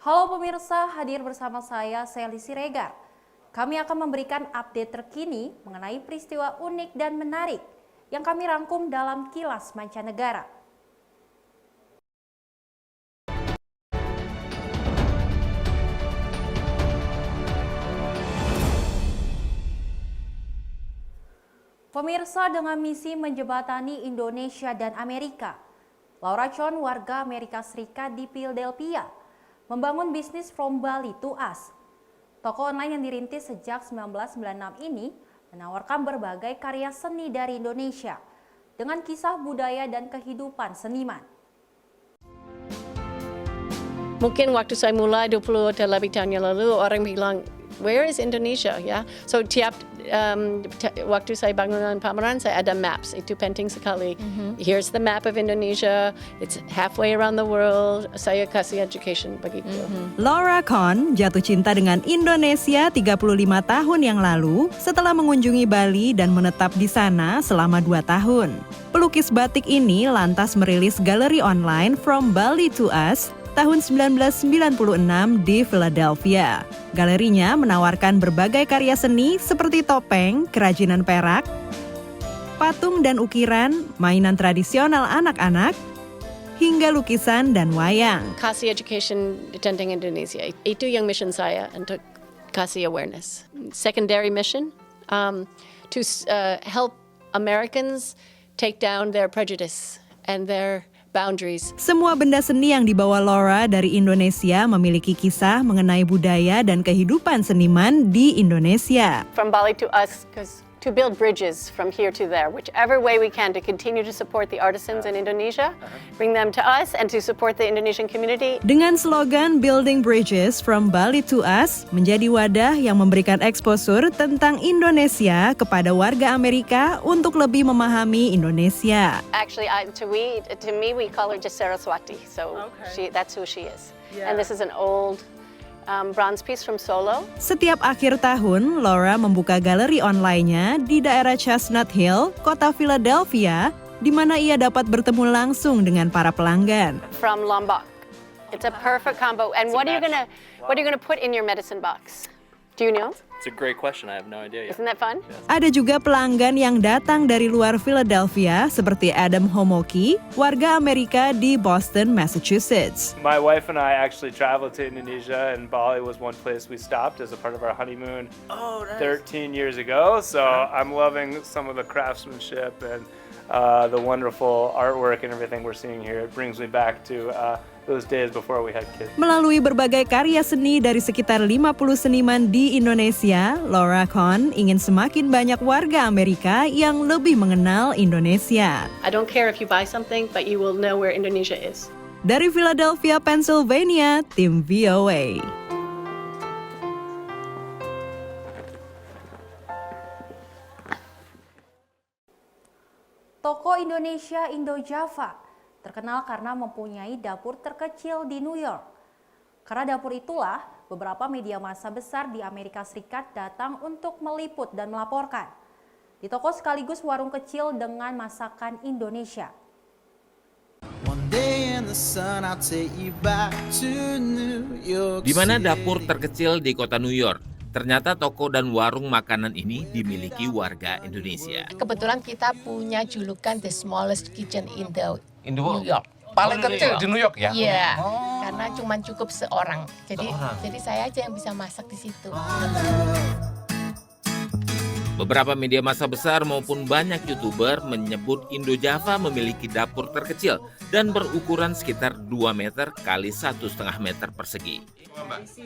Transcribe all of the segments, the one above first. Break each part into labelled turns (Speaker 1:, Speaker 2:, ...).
Speaker 1: Halo pemirsa, hadir bersama saya Sally Siregar. Kami akan memberikan update terkini mengenai peristiwa unik dan menarik yang kami rangkum dalam Kilas Mancanegara. Pemirsa, dengan misi menjembatani Indonesia dan Amerika, Laura Chon, warga Amerika Serikat di Philadelphia, membangun bisnis From Bali to Us. Toko online yang dirintis sejak 1996 ini menawarkan berbagai karya seni dari Indonesia dengan kisah budaya dan kehidupan seniman.
Speaker 2: Mungkin waktu saya mulai 20 atau lebih tahun yang lalu, orang bilang, where is Indonesia? Ya, so tiap waktu saya bangunan pameran, saya ada maps. Itu penting sekali. Here's the map of Indonesia. It's halfway around the world. Saya kasih education begitu.
Speaker 3: Laura Chon jatuh cinta dengan Indonesia 35 tahun yang lalu setelah mengunjungi Bali dan menetap di sana selama 2 tahun. Pelukis batik ini lantas merilis galeri online From Bali to Us tahun 1996 di Philadelphia. Galerinya menawarkan berbagai karya seni seperti topeng, kerajinan perak, patung dan ukiran, mainan tradisional anak-anak, hingga lukisan dan wayang.
Speaker 2: Kasih education tentang Indonesia. Itu yang mission saya untuk kasih awareness. Secondary mission to help Americans take down their prejudice and their boundaries.
Speaker 3: Semua benda seni yang dibawa Laura dari Indonesia memiliki kisah mengenai budaya dan kehidupan seniman di Indonesia.
Speaker 2: From Bali to Us, because to build bridges from here to there, whichever way we can to continue to support the artisans in Indonesia, bring them to us and to support the Indonesian community.
Speaker 3: Dengan slogan Building Bridges from Bali to Us, menjadi wadah yang memberikan eksposur tentang Indonesia kepada warga Amerika untuk lebih memahami Indonesia.
Speaker 2: Actually, to me, we call her just Saraswati, so that's who she is. Yeah. And this is an old bronze piece from Solo.
Speaker 3: Setiap akhir tahun, Laura membuka galeri online-nya di daerah Chestnut Hill, kota Philadelphia, di mana ia dapat bertemu langsung dengan para pelanggan.
Speaker 2: From Lombok. It's a perfect combo. And what are you gonna put in your medicine box? Do you know?
Speaker 4: It's a great question. I have no idea yet.
Speaker 2: Isn't that fun?
Speaker 4: Yes.
Speaker 3: Ada juga pelanggan yang datang dari luar Philadelphia seperti Adam Homoki, warga Amerika di Boston, Massachusetts.
Speaker 5: My wife and I actually traveled to Indonesia, and Bali was one place we stopped as a part of our honeymoon 13 years ago. So I'm loving some of the craftsmanship and the wonderful artwork and everything we're seeing here. It brings me back to those days before we had kids.
Speaker 3: Melalui berbagai karya seni dari sekitar 50 seniman di Indonesia, Laura Chon ingin semakin banyak warga Amerika yang lebih mengenal Indonesia.
Speaker 2: I don't care if you buy something, but you will know where Indonesia is.
Speaker 3: Dari Philadelphia, Pennsylvania, tim VOA.
Speaker 1: Toko Indonesia Indo-Java terkenal karena mempunyai dapur terkecil di New York. Karena dapur itulah beberapa media massa besar di Amerika Serikat datang untuk meliput dan melaporkan. Di toko sekaligus warung kecil dengan masakan Indonesia.
Speaker 6: Di mana dapur terkecil di kota New York. Ternyata toko dan warung makanan ini dimiliki warga Indonesia.
Speaker 7: Kebetulan kita punya julukan the smallest kitchen in
Speaker 8: New
Speaker 7: York.
Speaker 8: Paling kecil di New York ya?
Speaker 7: Iya, karena cuma cukup seorang. Jadi saya aja yang bisa masak di situ.
Speaker 6: Beberapa media massa besar maupun banyak YouTuber menyebut Indo-Java memiliki dapur terkecil dan berukuran sekitar 2 meter kali 1,5 meter persegi.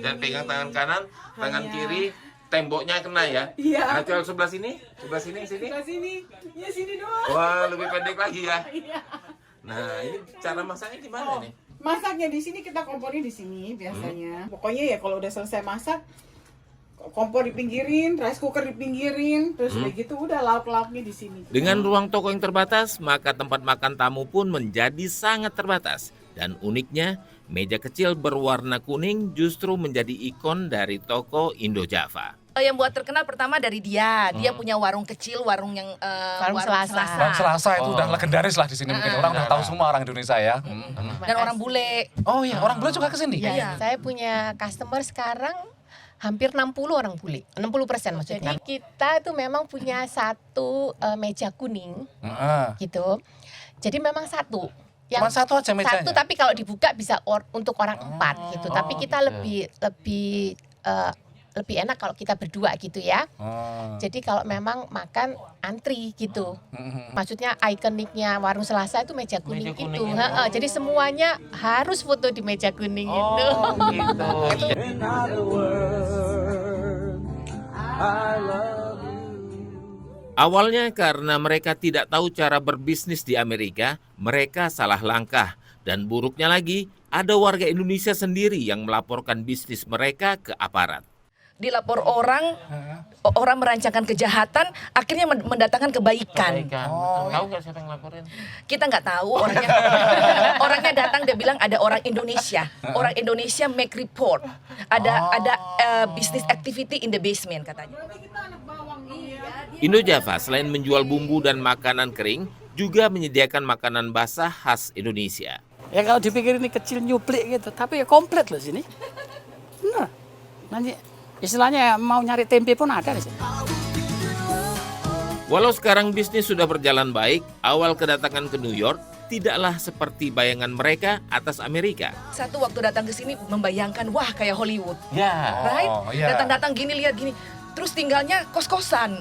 Speaker 8: Dan pegang tangan kanan, tangan kiri, temboknya kena ya? Iya. Nah, kalau sebelah sini? Sebelah sini? Sebelah sini. Ya sini doang. Wah, lebih pendek lagi ya? Iya. Nah, ini cara masaknya gimana nih?
Speaker 9: Masaknya di sini, kita kompornya di sini biasanya. Pokoknya ya kalau udah selesai masak, kompor dipinggirin, rice cooker dipinggirin, terus udah gitu udah lauk-lauknya di sini.
Speaker 6: Dengan ruang toko yang terbatas, maka tempat makan tamu pun menjadi sangat terbatas. Dan uniknya, meja kecil berwarna kuning justru menjadi ikon dari toko Indo-Java.
Speaker 10: Yang buat terkenal pertama dari dia punya warung kecil, warung yang
Speaker 7: Warung Selasa.
Speaker 11: Warung Selasa itu udah legendaris lah di sini, mungkin orang udah tahu semua orang Indonesia ya.
Speaker 10: dan orang bule.
Speaker 11: Oh iya, orang bule juga ke sini.
Speaker 7: Iya, saya punya customer sekarang hampir 60 orang bule, 60% maksudnya. Jadi kita itu memang punya satu meja kuning, gitu. Jadi memang satu.
Speaker 11: Cuma satu aja mejanya?
Speaker 7: Satu, tapi kalau dibuka bisa untuk orang 4 gitu. Tapi kita lebih enak kalau kita berdua gitu ya. Jadi kalau memang makan antri gitu. Maksudnya ikoniknya warung Selasa itu meja kuning itu. Jadi semuanya harus foto di meja kuning itu.
Speaker 6: Awalnya karena mereka tidak tahu cara berbisnis di Amerika, mereka salah langkah. Dan buruknya lagi, ada warga Indonesia sendiri yang melaporkan bisnis mereka ke aparat.
Speaker 10: Dilapor orang merancangkan kejahatan, akhirnya mendatangkan kebaikan.
Speaker 8: Tahu nggak siapa yang laporin?
Speaker 10: Kita nggak tahu orangnya. Orangnya datang, dia bilang ada orang Indonesia. Orang Indonesia make report. Ada business activity in the basement katanya.
Speaker 6: Indo Java selain menjual bumbu dan makanan kering, juga menyediakan makanan basah khas Indonesia.
Speaker 12: Ya kalau dipikir ini kecil nyuplik gitu, tapi ya komplit loh sini. Nah, nanti istilahnya mau nyari tempe pun ada di sini.
Speaker 6: Walau sekarang bisnis sudah berjalan baik, awal kedatangan ke New York tidaklah seperti bayangan mereka atas Amerika.
Speaker 10: Satu waktu datang ke sini membayangkan, wah kayak Hollywood.
Speaker 8: Ya.
Speaker 10: Datang-datang gini, lihat gini. Terus tinggalnya kos-kosan.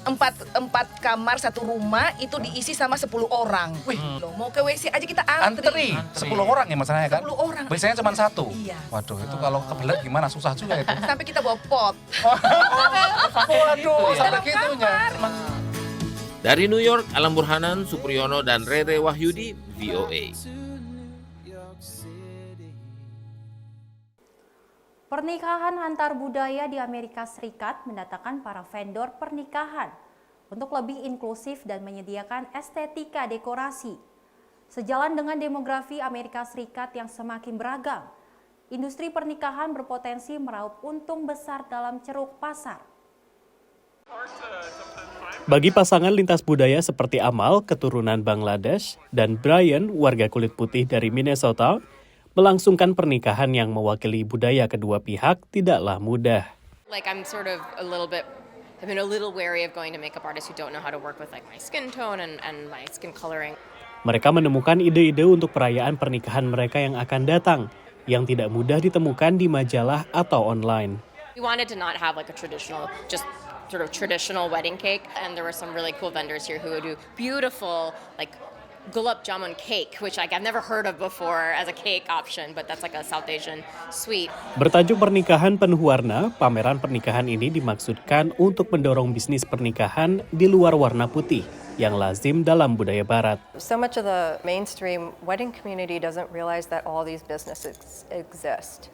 Speaker 10: Empat kamar, satu rumah itu diisi sama 10 orang. Wih, mau ke WC aja kita antri.
Speaker 11: 10 orang ya masalahnya kan?
Speaker 10: 10 orang.
Speaker 11: Biasanya cuma satu.
Speaker 10: Iya.
Speaker 11: Waduh, itu kalau kebelet gimana, susah juga itu.
Speaker 10: Sampai kita bawa pot.
Speaker 11: Waduh, sampai gitunya.
Speaker 6: Dari New York, Alam Burhanan, Supriyono, dan Rere Wahyudi, VOA.
Speaker 1: Pernikahan antar budaya di Amerika Serikat mendatangkan para vendor pernikahan untuk lebih inklusif dan menyediakan estetika dekorasi. Sejalan dengan demografi Amerika Serikat yang semakin beragam, industri pernikahan berpotensi meraup untung besar dalam ceruk pasar.
Speaker 13: Bagi pasangan lintas budaya seperti Amal, keturunan Bangladesh, dan Brian, warga kulit putih dari Minnesota, melangsungkan pernikahan yang mewakili budaya kedua pihak tidaklah mudah.
Speaker 14: I'm a little wary of going to makeup artists who don't know how to work with my skin tone and my skin coloring.
Speaker 13: Mereka menemukan ide-ide untuk perayaan pernikahan mereka yang akan datang, yang tidak mudah ditemukan di majalah atau online.
Speaker 14: We wanted to not have a traditional wedding cake, and there were some really cool vendors here who would do beautiful gulab jamun cake, which I've never heard of before as a cake option, but that's a South Asian sweet.
Speaker 13: Bertajuk Pernikahan Penuh Warna, pameran pernikahan ini dimaksudkan untuk mendorong bisnis pernikahan di luar warna putih yang lazim dalam budaya barat.
Speaker 15: So much of the mainstream wedding community doesn't realize that all these businesses exist.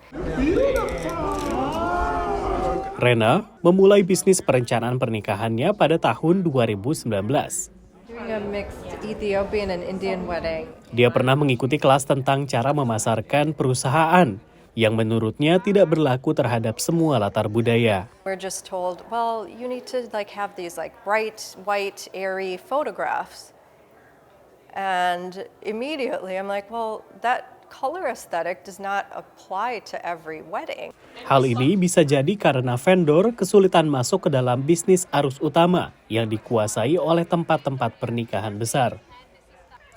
Speaker 13: Rena memulai bisnis perencanaan pernikahannya pada tahun 2019.
Speaker 15: A mixed Ethiopian and Indian wedding.
Speaker 13: Dia pernah mengikuti kelas tentang cara memasarkan perusahaan yang menurutnya tidak berlaku terhadap semua latar budaya.
Speaker 15: We're just told, well, you need to have these bright, white, airy photographs. And immediately I'm like, well, that color aesthetic does not apply to every wedding.
Speaker 13: Hal ini bisa jadi karena vendor kesulitan masuk ke dalam bisnis arus utama yang dikuasai oleh tempat-tempat pernikahan besar.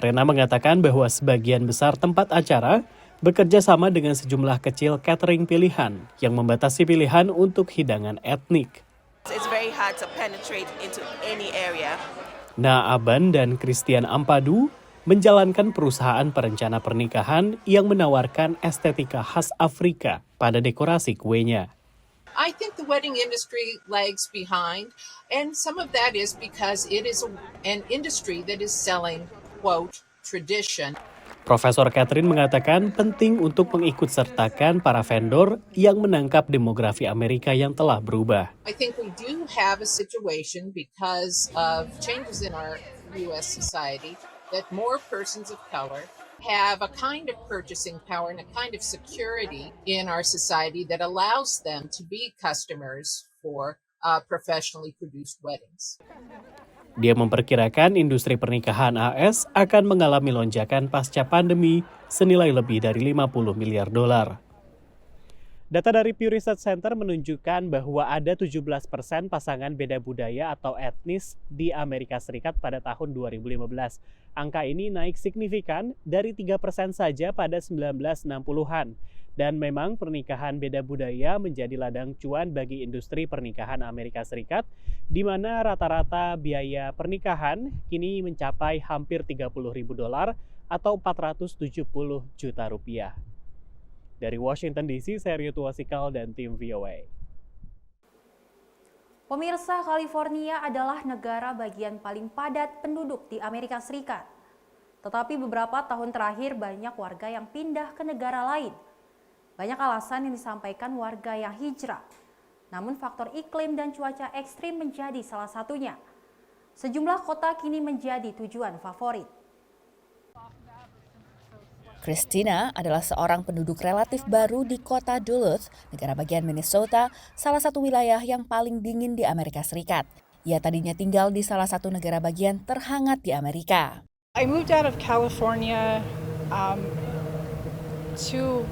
Speaker 13: Rena mengatakan bahwa sebagian besar tempat acara bekerja sama dengan sejumlah kecil catering pilihan yang membatasi pilihan untuk hidangan etnik.
Speaker 16: It's very hard to penetrate into any area.
Speaker 13: Naaban dan Christian Ampadu menjalankan perusahaan perencana pernikahan yang menawarkan estetika khas Afrika pada dekorasi kuenya.
Speaker 17: I think the wedding industry lags behind, and some of that is because it is an industry that is selling, quote, tradition.
Speaker 13: Profesor Catherine mengatakan penting untuk mengikutsertakan para vendor yang menangkap demografi Amerika yang telah berubah.
Speaker 17: I think we do have a situation because of changes in our U.S. society that more persons of color have a kind of purchasing power and a kind of security in our society that allows them to be customers for professionally produced weddings.
Speaker 13: Dia memperkirakan industri pernikahan AS akan mengalami lonjakan pasca pandemi senilai lebih dari 50 miliar dolar. Data dari Pew Research Center menunjukkan bahwa ada 17% pasangan beda budaya atau etnis di Amerika Serikat pada tahun 2015. Angka ini naik signifikan dari 3% saja pada 1960-an. Dan memang pernikahan beda budaya menjadi ladang cuan bagi industri pernikahan Amerika Serikat, di mana rata-rata biaya pernikahan kini mencapai hampir $30.000 atau 470 juta rupiah. Dari Washington DC, saya Ryutu Wasikal dan tim VOA.
Speaker 1: Pemirsa, California adalah negara bagian paling padat penduduk di Amerika Serikat. Tetapi beberapa tahun terakhir banyak warga yang pindah ke negara lain. Banyak alasan yang disampaikan warga yang hijrah. Namun faktor iklim dan cuaca ekstrim menjadi salah satunya. Sejumlah kota kini menjadi tujuan favorit.
Speaker 18: Christina adalah seorang penduduk relatif baru di kota Duluth, negara bagian Minnesota, salah satu wilayah yang paling dingin di Amerika Serikat. Ia tadinya tinggal di salah satu negara bagian terhangat di Amerika.
Speaker 19: I moved out of California to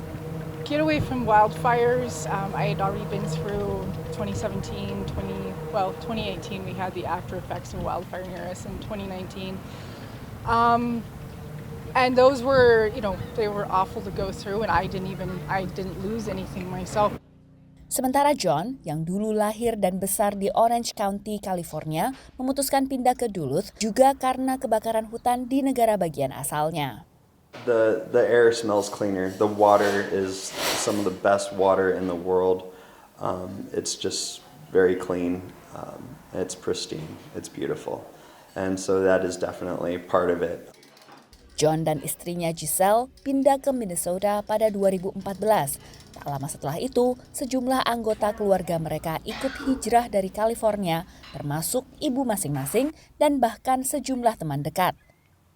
Speaker 19: get away from wildfires. I had already been through 2018 we had the after effects of wildfire near us in 2019. And those were, they were awful to go through, and I didn't lose anything myself.
Speaker 18: Sementara John, yang dulu lahir dan besar di Orange County, California, memutuskan pindah ke Duluth juga karena kebakaran hutan di negara bagian asalnya.
Speaker 20: The air smells cleaner. The water is some of the best water in the world. It's just very clean. It's pristine. It's beautiful. And so that is definitely part of it.
Speaker 18: John dan istrinya Giselle pindah ke Minnesota pada 2014. Tak lama setelah itu, sejumlah anggota keluarga mereka ikut hijrah dari California, termasuk ibu masing-masing dan bahkan sejumlah teman dekat.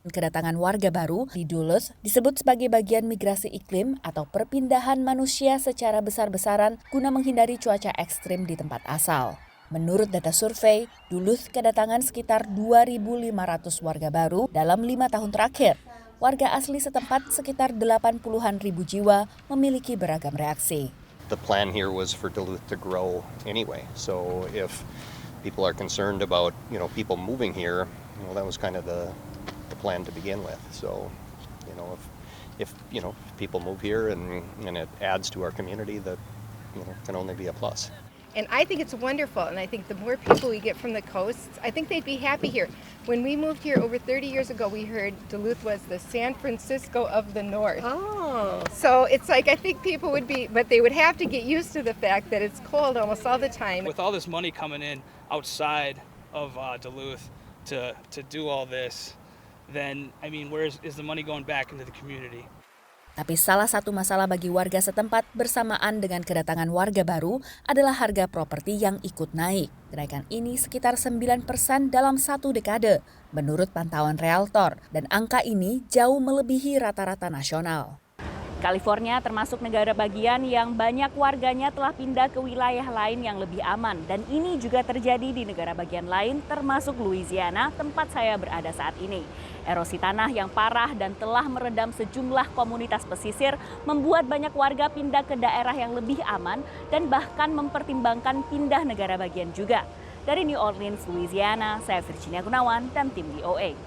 Speaker 18: Kedatangan warga baru di Duluth disebut sebagai bagian migrasi iklim atau perpindahan manusia secara besar-besaran guna menghindari cuaca ekstrim di tempat asal. Menurut data survei, Duluth kedatangan sekitar 2.500 warga baru dalam 5 tahun terakhir. Warga asli setempat sekitar 80-an ribu jiwa memiliki beragam reaksi.
Speaker 21: The plan here was for Duluth to grow anyway. So if people are concerned about, people moving here, that was kind of the plan to begin with. So, if people move here and it adds to our community, that can only be a plus.
Speaker 22: And I think it's wonderful, and I think the more people we get from the coasts, I think they'd be happy here. When we moved here over 30 years ago, we heard Duluth was the San Francisco of the North.
Speaker 16: Oh.
Speaker 22: So it's like, I think people would be, but they would have to get used to the fact that it's cold almost all the time.
Speaker 23: With all this money coming in outside of Duluth to do all this, then, where is the money going back into the community?
Speaker 18: Tapi salah satu masalah bagi warga setempat bersamaan dengan kedatangan warga baru adalah harga properti yang ikut naik. Kenaikan ini sekitar 9% dalam 1 dekade, menurut pantauan realtor, dan angka ini jauh melebihi rata-rata nasional.
Speaker 24: California termasuk negara bagian yang banyak warganya telah pindah ke wilayah lain yang lebih aman. Dan ini juga terjadi di negara bagian lain termasuk Louisiana, tempat saya berada saat ini. Erosi tanah yang parah dan telah meredam sejumlah komunitas pesisir membuat banyak warga pindah ke daerah yang lebih aman dan bahkan mempertimbangkan pindah negara bagian juga. Dari New Orleans, Louisiana, saya Virginia Gunawan dan tim VOA.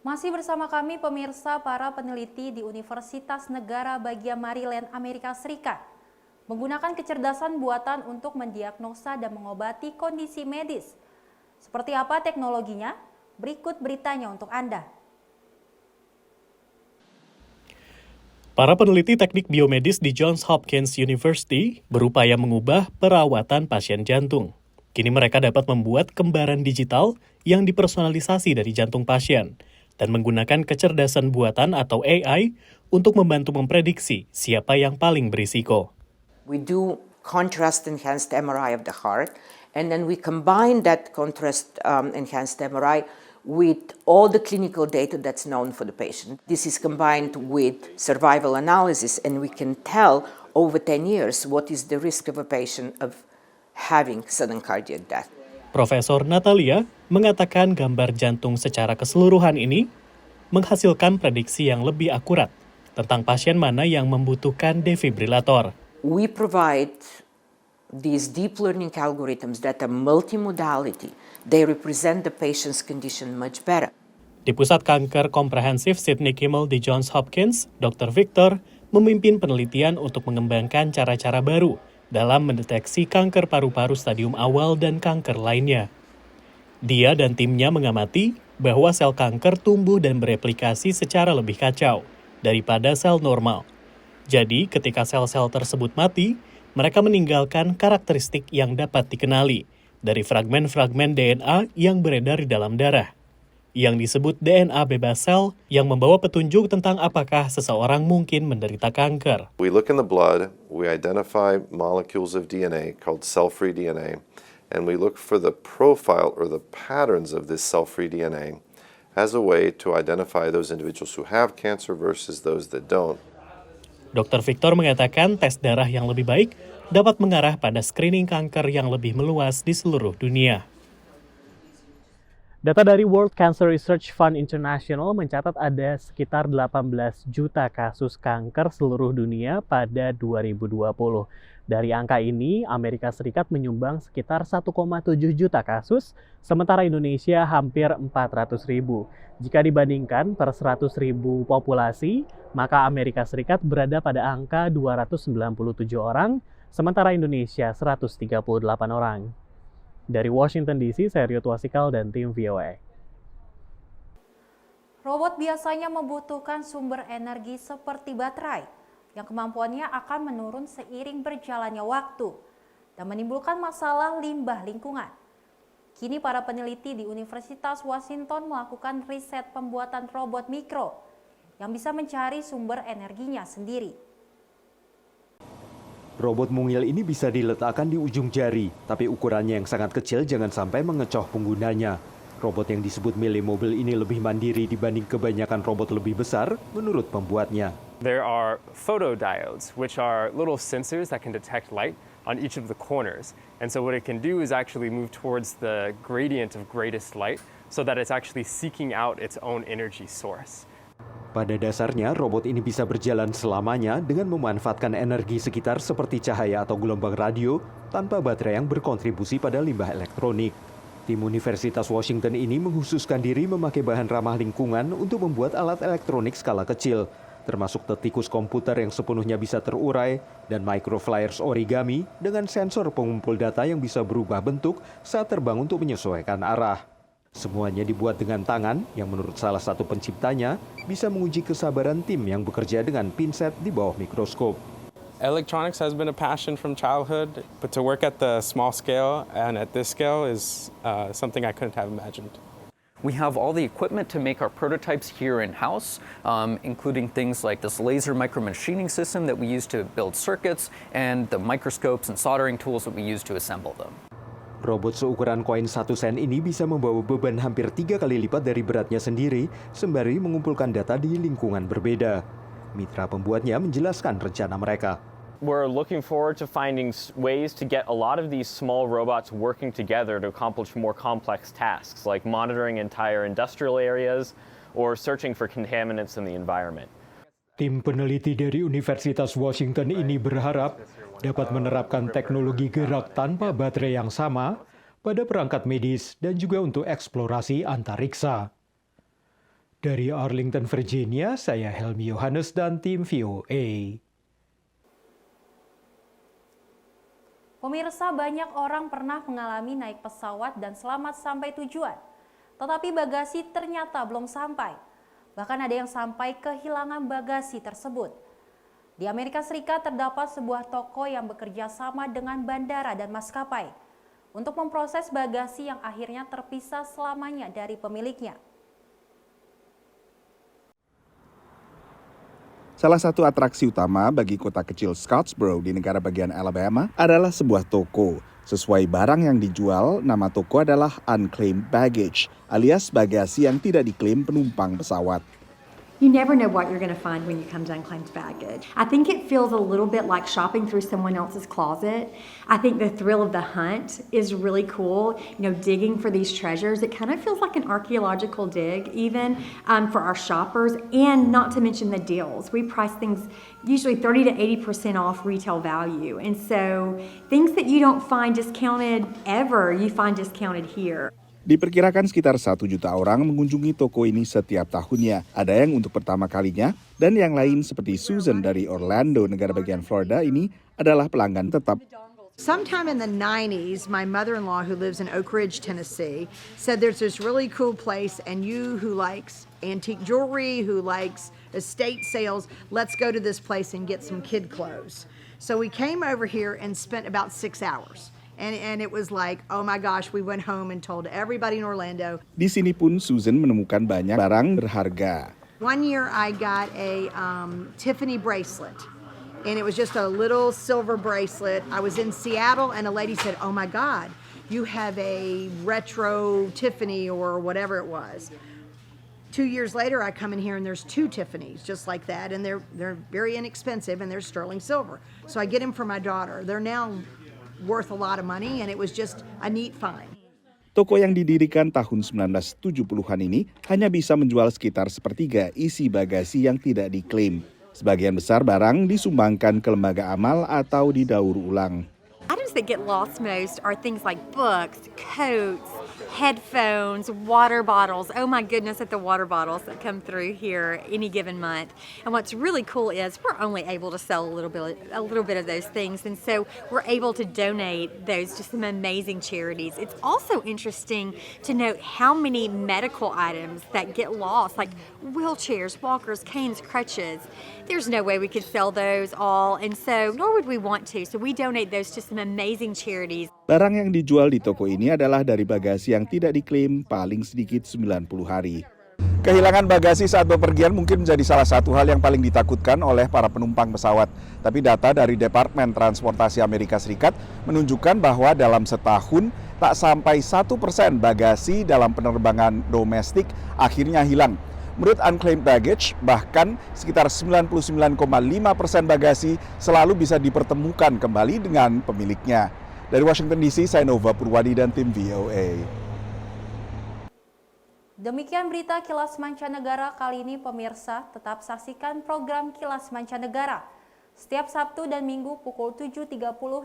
Speaker 1: Masih bersama kami pemirsa, para peneliti di Universitas Negara Bagian Maryland, Amerika Serikat menggunakan kecerdasan buatan untuk mendiagnosa dan mengobati kondisi medis. Seperti apa teknologinya? Berikut beritanya untuk Anda.
Speaker 13: Para peneliti teknik biomedis di Johns Hopkins University berupaya mengubah perawatan pasien jantung. Kini mereka dapat membuat kembaran digital yang dipersonalisasi dari jantung pasien dan menggunakan kecerdasan buatan atau AI untuk membantu memprediksi siapa yang paling berisiko.
Speaker 25: We do contrast-enhanced MRI of the heart, and then we combine that contrast-enhanced MRI
Speaker 2: with all the clinical data that's known for the patient. This is combined with survival analysis, and we can tell over 10 years what is the risk of a patient of having sudden cardiac death.
Speaker 13: Profesor Natalia mengatakan gambar jantung secara keseluruhan ini menghasilkan prediksi yang lebih akurat tentang pasien mana yang membutuhkan defibrilator.
Speaker 2: We provide these deep learning algorithms that are multimodality. They represent the patient's condition much better.
Speaker 13: Di Pusat Kanker Komprehensif Sidney Kimmel di Johns Hopkins, Dr. Victor memimpin penelitian untuk mengembangkan cara-cara baru dalam mendeteksi kanker paru-paru stadium awal dan kanker lainnya. Dia dan timnya mengamati bahwa sel kanker tumbuh dan bereplikasi secara lebih kacau daripada sel normal. Jadi, ketika sel-sel tersebut mati, mereka meninggalkan karakteristik yang dapat dikenali dari fragmen-fragmen DNA yang beredar di dalam darah, yang disebut DNA bebas sel, yang membawa petunjuk tentang apakah seseorang mungkin menderita kanker.
Speaker 3: We look in the blood, we identify molecules of DNA called cell-free DNA, and we look for the profile or the patterns of this cell-free DNA as a way to identify those individuals who have cancer versus those that don't.
Speaker 13: Dr. Victor mengatakan tes darah yang lebih baik dapat mengarah pada screening kanker yang lebih meluas di seluruh dunia. Data dari World Cancer Research Fund International mencatat ada sekitar 18 juta kasus kanker seluruh dunia pada 2020. Dari angka ini, Amerika Serikat menyumbang sekitar 1,7 juta kasus, sementara Indonesia hampir 400 ribu. Jika dibandingkan per 100 ribu populasi, maka Amerika Serikat berada pada angka 297 orang, sementara Indonesia 138 orang. Dari Washington DC, saya Rio Tuasikal dan tim VOA.
Speaker 1: Robot biasanya membutuhkan sumber energi seperti baterai, yang kemampuannya akan menurun seiring berjalannya waktu dan menimbulkan masalah limbah lingkungan. Kini para peneliti di Universitas Washington melakukan riset pembuatan robot mikro yang bisa mencari sumber energinya sendiri.
Speaker 4: Robot mungil ini bisa diletakkan di ujung jari, tapi ukurannya yang sangat kecil jangan sampai mengecoh penggunanya. Robot yang disebut millimobil ini lebih mandiri dibanding kebanyakan robot lebih besar, menurut pembuatnya.
Speaker 5: There are photodiodes, which are little sensors that can detect light on each of the corners. And so what it can do is actually move towards the gradient of greatest light so that it's actually seeking out its own energy source.
Speaker 4: Pada dasarnya, robot ini bisa berjalan selamanya dengan memanfaatkan energi sekitar seperti cahaya atau gelombang radio tanpa baterai yang berkontribusi pada limbah elektronik. Tim Universitas Washington ini menghususkan diri memakai bahan ramah lingkungan untuk membuat alat elektronik skala kecil, termasuk tikus komputer yang sepenuhnya bisa terurai dan microflyers origami dengan sensor pengumpul data yang bisa berubah bentuk saat terbang untuk menyesuaikan arah. Semuanya dibuat dengan tangan yang menurut salah satu penciptanya bisa menguji kesabaran tim yang bekerja dengan pinset di bawah mikroskop.
Speaker 25: Electronics has been a passion from childhood, but to work at the small scale and at this scale is something I couldn't have imagined.
Speaker 26: We have all the equipment to make our prototypes here in-house, including things like this laser micromachining system that we use to build circuits and the microscopes and soldering tools that we use to assemble them.
Speaker 4: Robot seukuran koin 1 sen ini bisa membawa beban hampir 3 kali lipat dari beratnya sendiri, sembari mengumpulkan data di lingkungan berbeda. Mitra pembuatnya menjelaskan rencana mereka.
Speaker 5: We're looking forward to finding ways to get a lot of these small robots working together to accomplish more complex tasks, like monitoring entire industrial areas or searching for contaminants in the environment.
Speaker 4: Tim peneliti dari Universitas Washington ini berharap dapat menerapkan teknologi gerak tanpa baterai yang sama pada perangkat medis dan juga untuk eksplorasi antariksa. Dari Arlington, Virginia, saya Helmi Yohanes dan tim VOA.
Speaker 1: Pemirsa, banyak orang pernah mengalami naik pesawat dan selamat sampai tujuan. Tetapi bagasi ternyata belum sampai. Bahkan ada yang sampai kehilangan bagasi tersebut. Di Amerika Serikat terdapat sebuah toko yang bekerja sama dengan bandara dan maskapai untuk memproses bagasi yang akhirnya terpisah selamanya dari pemiliknya.
Speaker 27: Salah satu atraksi utama bagi kota kecil Scottsboro di negara bagian Alabama adalah sebuah toko.
Speaker 7: Sesuai barang yang dijual, nama toko adalah unclaimed baggage, alias bagasi yang tidak diklaim penumpang pesawat.
Speaker 8: You never know what you're going to find when you come to unclaimed baggage. I think it feels a little bit like shopping through someone else's closet. I think the thrill of the hunt is really cool. You know, digging for these treasures. It kind of feels like an archaeological dig, even for our shoppers, and not to mention the deals. We price things usually 30 to 80% off retail value. And so things that you don't find discounted ever, you find discounted here.
Speaker 7: Diperkirakan sekitar 1 juta orang mengunjungi toko ini setiap tahunnya. Ada yang untuk pertama kalinya, dan yang lain seperti Susan dari Orlando, negara bagian Florida ini adalah pelanggan tetap.
Speaker 9: Sometime in the 90s, my mother-in-law who lives in Oak Ridge, Tennessee, said there's this really cool place, and you who likes antique jewelry, who likes estate sales, let's go to this place and get some kid clothes. So we came over here and spent about 6 hours. And it was like, oh my gosh, we went home and told everybody in Orlando.
Speaker 7: Di sini pun Susan menemukan banyak barang berharga.
Speaker 9: One year I got a Tiffany bracelet, and it was just a little silver bracelet. I was in Seattle, and a lady said, oh my God, you have a retro Tiffany or whatever it was. 2 years later, I come in here and there's 2 Tiffany's just like that, and they're very inexpensive and they're sterling silver. So I get them for my daughter. They're now worth a lot of money, and it was just a neat find.
Speaker 7: Toko yang didirikan tahun 1970-an ini hanya bisa menjual sekitar sepertiga isi bagasi yang tidak diklaim. Sebagian besar barang disumbangkan ke lembaga amal atau didaur ulang.
Speaker 8: Items that get lost most are things like books, coats, headphones, water bottles. Oh my goodness, at the water bottles that come through here any given month. And what's really cool is we're only able to sell a little bit of those things, and so we're able to donate those to some amazing charities. It's also interesting to note how many medical items that get lost, like wheelchairs, walkers, canes, crutches. There's no way we could sell those all, and so nor would we want to. So we donate those to some amazing charities.
Speaker 7: Barang yang dijual di toko ini adalah dari bagasi yang tidak diklaim paling sedikit 90 hari. Kehilangan bagasi saat bepergian mungkin menjadi salah satu hal yang paling ditakutkan oleh para penumpang pesawat. Tapi data dari Departemen Transportasi Amerika Serikat menunjukkan bahwa dalam setahun tak sampai 1% bagasi dalam penerbangan domestik akhirnya hilang. Menurut unclaimed baggage, bahkan sekitar 99,5% bagasi selalu bisa dipertemukan kembali dengan pemiliknya. Dari Washington DC, saya Nova Purwadi dan tim VOA.
Speaker 1: Demikian berita Kilas Mancanegara kali ini pemirsa. Tetap saksikan program Kilas Mancanegara setiap Sabtu dan Minggu pukul 7.30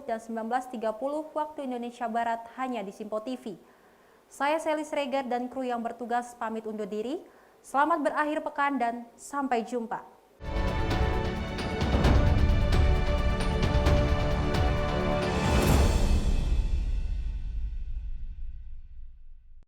Speaker 1: dan 19.30 waktu Indonesia Barat hanya di Simpo TV. Saya Selis Regar dan kru yang bertugas pamit undur diri. Selamat berakhir pekan dan sampai jumpa.